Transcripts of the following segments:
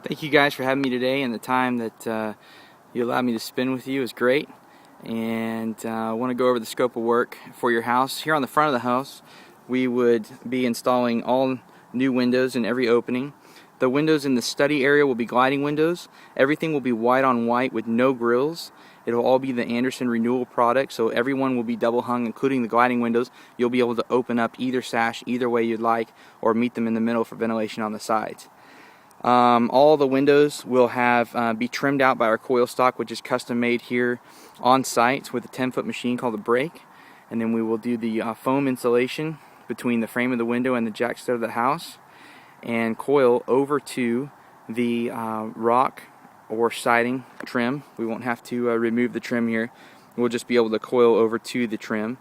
Thank you guys for having me today, and the time that you allowed me to spend with you is great. And I want to go over the scope of work for your house. Here on the front of the house, we would be installing all new windows in every opening. The windows in the study area will be gliding windows. Everything will be white on white with no grills. It'll all be the Andersen Renewal product, so everyone will be double hung, including the gliding windows. You'll be able to open up either sash either way you'd like, or meet them in the middle for ventilation on the sides. All the windows will be trimmed out by our coil stock, which is custom made here on site with a 10-foot machine called a brake. And then we will do the foam insulation between the frame of the window and the jack stud of the house, and coil over to the rock or siding trim. We won't have to remove the trim here. We'll just be able to coil over to the trim.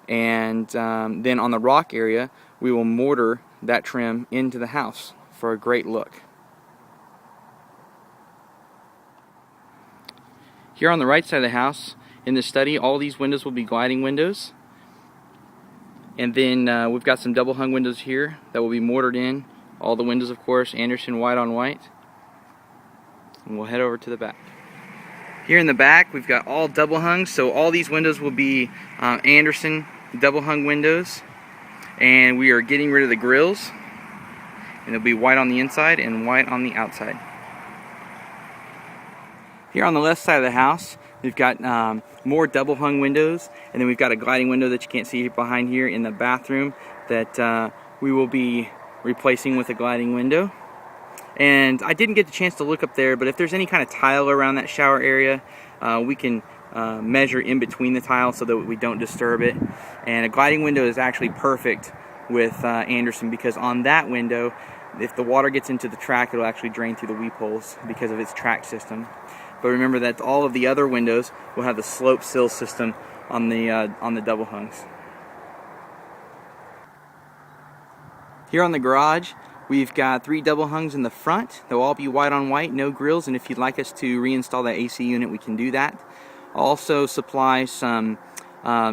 And then on the rock area, we will mortar that trim into the house for a great look. Here on the right side of the house, in the study, all these windows will be gliding windows. And then we've got some double hung windows here that will be mortared in. All the windows, of course, Andersen white on white. And we'll head over to the back. Here in the back, we've got all double hung, so all these windows will be Andersen double hung windows. And we are getting rid of the grills. And they'll be white on the inside and white on the outside. Here on the left side of the house, we've got more double hung windows, and then we've got a gliding window that you can't see behind here in the bathroom that we will be replacing with a gliding window. And I didn't get the chance to look up there, but if there's any kind of tile around that shower area, we can measure in between the tile so that we don't disturb it. And a gliding window is actually perfect with Andersen, because on that window, if the water gets into the track, it'll actually drain through the weep holes because of its track system. But remember that all of the other windows will have the slope sill system on the double hungs. Here on the garage, we've got 3 double hungs in the front. They'll all be white on white, no grills, and if you'd like us to reinstall that AC unit, we can do that. Also supply some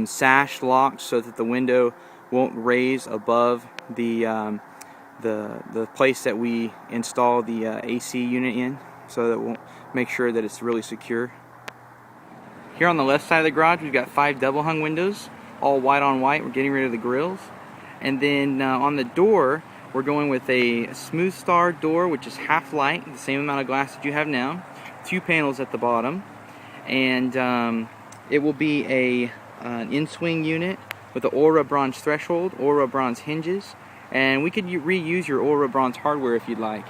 sash locks so that the window won't raise above the place that we install the AC unit in, so that we'll make sure that it's really secure. Here on the left side of the garage, we've got 5 double hung windows, all white on white. We're getting rid of the grills. And then on the door, we're going with a smooth star door, which is half light, the same amount of glass that you have now, 2 panels at the bottom, and it will be an in-swing unit with an Aura bronze threshold, Aura bronze hinges, and we could reuse your Aura bronze hardware if you'd like,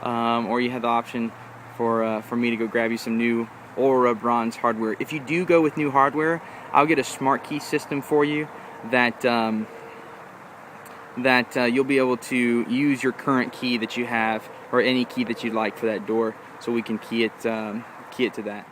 or you have the option for me to go grab you some new Aura bronze hardware. If you do go with new hardware, I'll get a smart key system for you that you'll be able to use your current key that you have, or any key that you'd like for that door, so we can key it to that.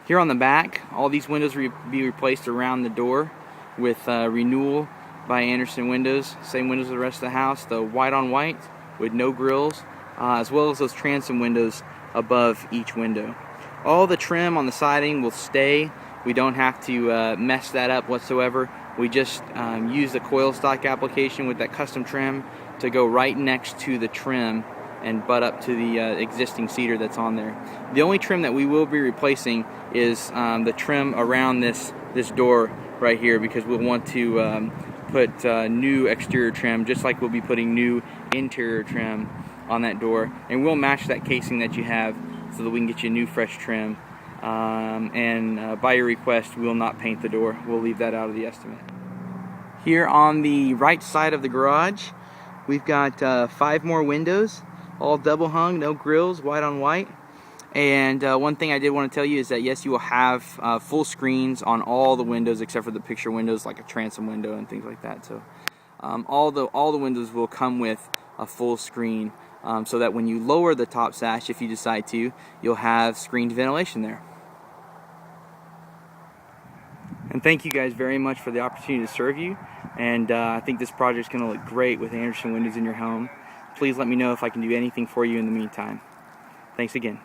Here on the back, all these windows will be replaced around the door with Renewal by Andersen windows. Same windows as the rest of the house, the white on white with no grills, as well as those transom windows above each window. All the trim on the siding will stay. We don't have to mess that up whatsoever. We just use the coil stock application with that custom trim to go right next to the trim and butt up to the existing cedar that's on there. The only trim that we will be replacing is the trim around this door right here, because we'll want to put new exterior trim, just like we'll be putting new interior trim on that door. And we'll match that casing that you have so that we can get you new fresh trim. And by your request, we will not paint the door. We'll leave that out of the estimate. Here on the right side of the garage, we've got 5 more windows, all double hung, no grills, white on white. And one thing I did want to tell you is that yes, you will have full screens on all the windows except for the picture windows, like a transom window and things like that. So all the windows will come with a full screen, so that when you lower the top sash, if you decide to, you'll have screened ventilation there. And thank you guys very much for the opportunity to serve you. And I think this project is going to look great with Andersen windows in your home. Please let me know if I can do anything for you in the meantime. Thanks again.